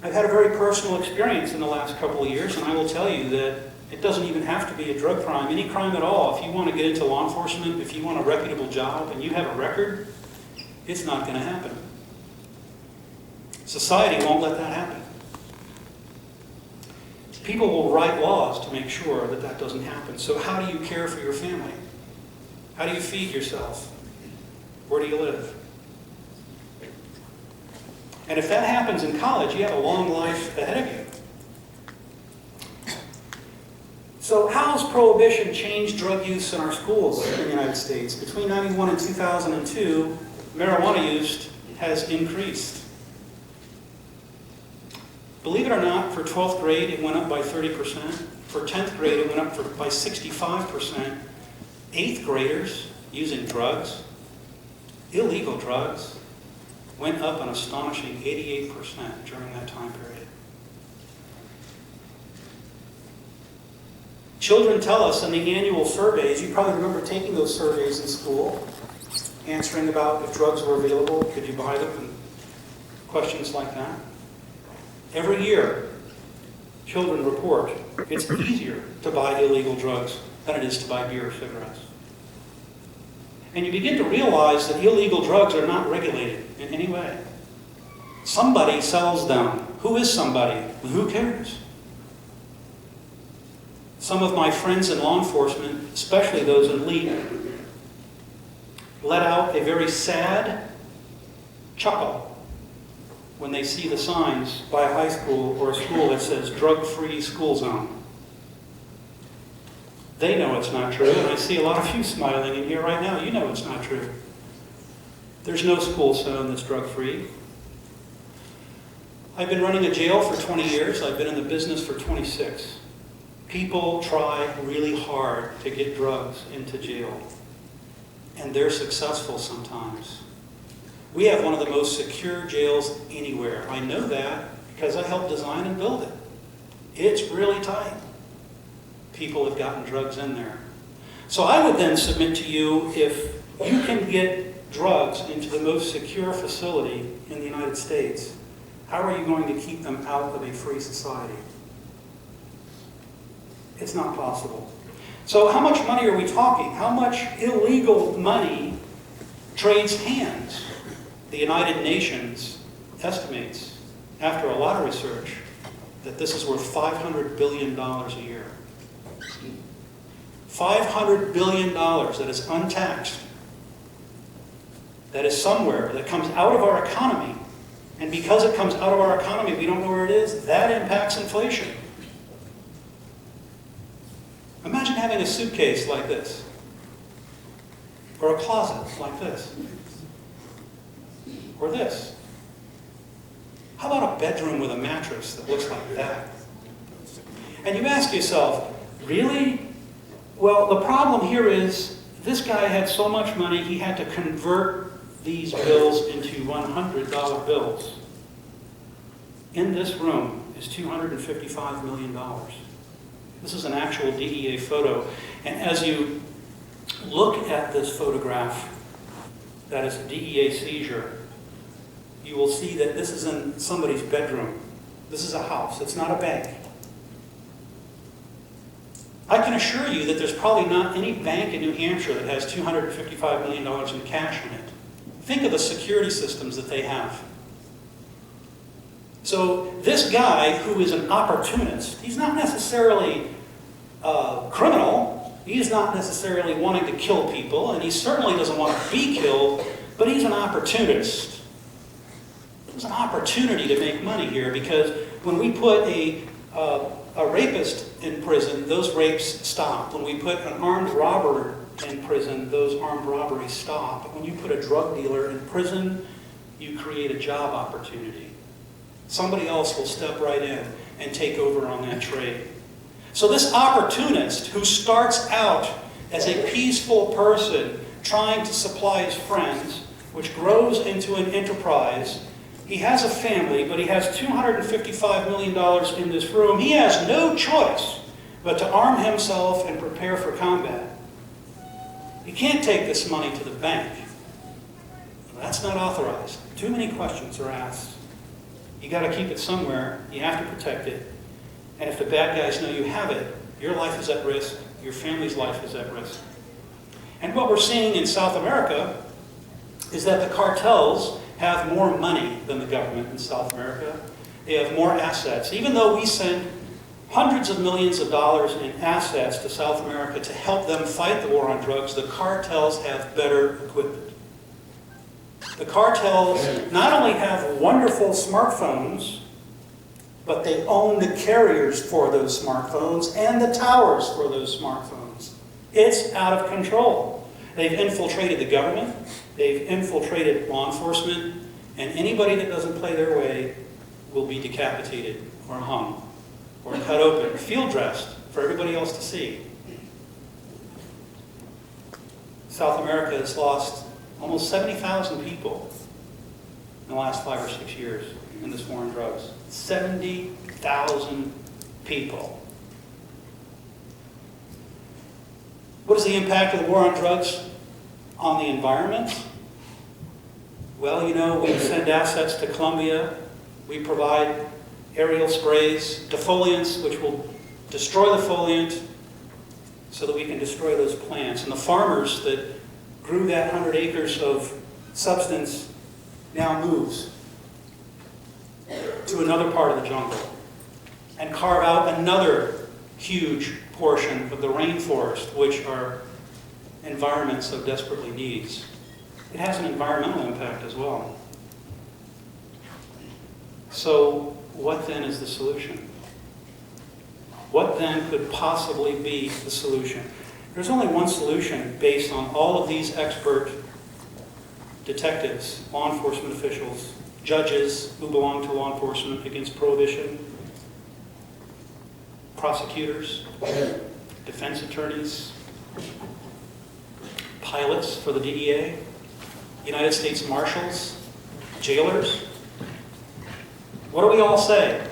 I've had a very personal experience in the last couple of years, and I will tell you that it doesn't even have to be a drug crime, any crime at all. If you want to get into law enforcement, if you want a reputable job and you have a record, it's not going to happen. Society won't let that happen. People will write laws to make sure that that doesn't happen. So how do you care for your family? How do you feed yourself? Where do you live? And if that happens in college, you have a long life ahead of you. So how has prohibition changed drug use in our schools in the United States? Between 1991 and 2002, marijuana use has increased. Believe it or not, for 12th grade, it went up by 30%. For 10th grade, it went up by 65%. 8th graders using drugs, illegal drugs, went up an astonishing 88% during that time period. Children tell us in the annual surveys, you probably remember taking those surveys in school, answering about if drugs were available, could you buy them, and questions like that. Every year, children report it's easier to buy illegal drugs than it is to buy beer or cigarettes. And you begin to realize that illegal drugs are not regulated in any way. Somebody sells them. Who is somebody? Who cares? Some of my friends in law enforcement, especially those in LEAP, let out a very sad chuckle when they see the signs by a high school or a school that says drug-free school zone. They know it's not true, and I see a lot of you smiling in here right now. You know it's not true. There's no school zone that's drug-free. I've been running a jail for 20 years. I've been in the business for 26. People try really hard to get drugs into jail, and they're successful sometimes. We have one of the most secure jails anywhere. I know that because I helped design and build it. It's really tight. People have gotten drugs in there. So I would then submit to you, if you can get drugs into the most secure facility in the United States, how are you going to keep them out of a free society? It's not possible. So how much money are we talking? How much illegal money trades hands? The United Nations estimates, after a lot of research, that this is worth $500 billion a year. $500 billion that is untaxed, that is somewhere, that comes out of our economy. And because it comes out of our economy, we don't know where it is. That impacts inflation. Imagine having a suitcase like this, or a closet like this, or this. How about a bedroom with a mattress that looks like that? And you ask yourself, really? Well, the problem here is this guy had so much money, he had to convert these bills into $100 bills. In this room is $255 million. This is an actual DEA photo. And as you look at this photograph, that is a DEA seizure, you will see that this is in somebody's bedroom. This is a house. It's not a bank. I can assure you that there's probably not any bank in New Hampshire that has $255 million in cash in it. Think of the security systems that they have. So this guy, who is an opportunist, he's not necessarily a criminal. He's not necessarily wanting to kill people, and he certainly doesn't want to be killed, but he's an opportunist. There's an opportunity to make money here, because when we put a rapist in prison, those rapes stop. When we put an armed robber in prison, those armed robberies stop. When you put a drug dealer in prison, you create a job opportunity. Somebody else will step right in and take over on that trade. So this opportunist, who starts out as a peaceful person trying to supply his friends, which grows into an enterprise. He has a family, but he has $255 million in this room. He has no choice but to arm himself and prepare for combat. He can't take this money to the bank. That's not authorized. Too many questions are asked. You got to keep it somewhere. You have to protect it. And if the bad guys know you have it, your life is at risk. Your family's life is at risk. And what we're seeing in South America is that the cartels have more money than the government in South America. They have more assets. Even though we send hundreds of millions of dollars in assets to South America to help them fight the war on drugs, the cartels have better equipment. The cartels not only have wonderful smartphones, but they own the carriers for those smartphones and the towers for those smartphones. It's out of control. They've infiltrated the government, they've infiltrated law enforcement, and anybody that doesn't play their way will be decapitated or hung or cut open or field dressed for everybody else to see. South America has lost almost 70,000 people in the last 5 or 6 years in this war on drugs. 70,000 people. What is the impact of the war on drugs on the environment? Well, you know, we send assets to Colombia. We provide aerial sprays, defoliants, which will destroy the foliant so that we can destroy those plants. And the farmers that grew that 100 acres of substance now moves to another part of the jungle and carve out another huge portion of the rainforest, which our environment so desperately needs. It has an environmental impact as well. So what then is the solution? What then could possibly be the solution? There's only one solution based on all of these expert detectives, law enforcement officials, judges who belong to Law Enforcement Against Prohibition, prosecutors, defense attorneys, pilots for the DEA, United States Marshals, jailers. What do we all say?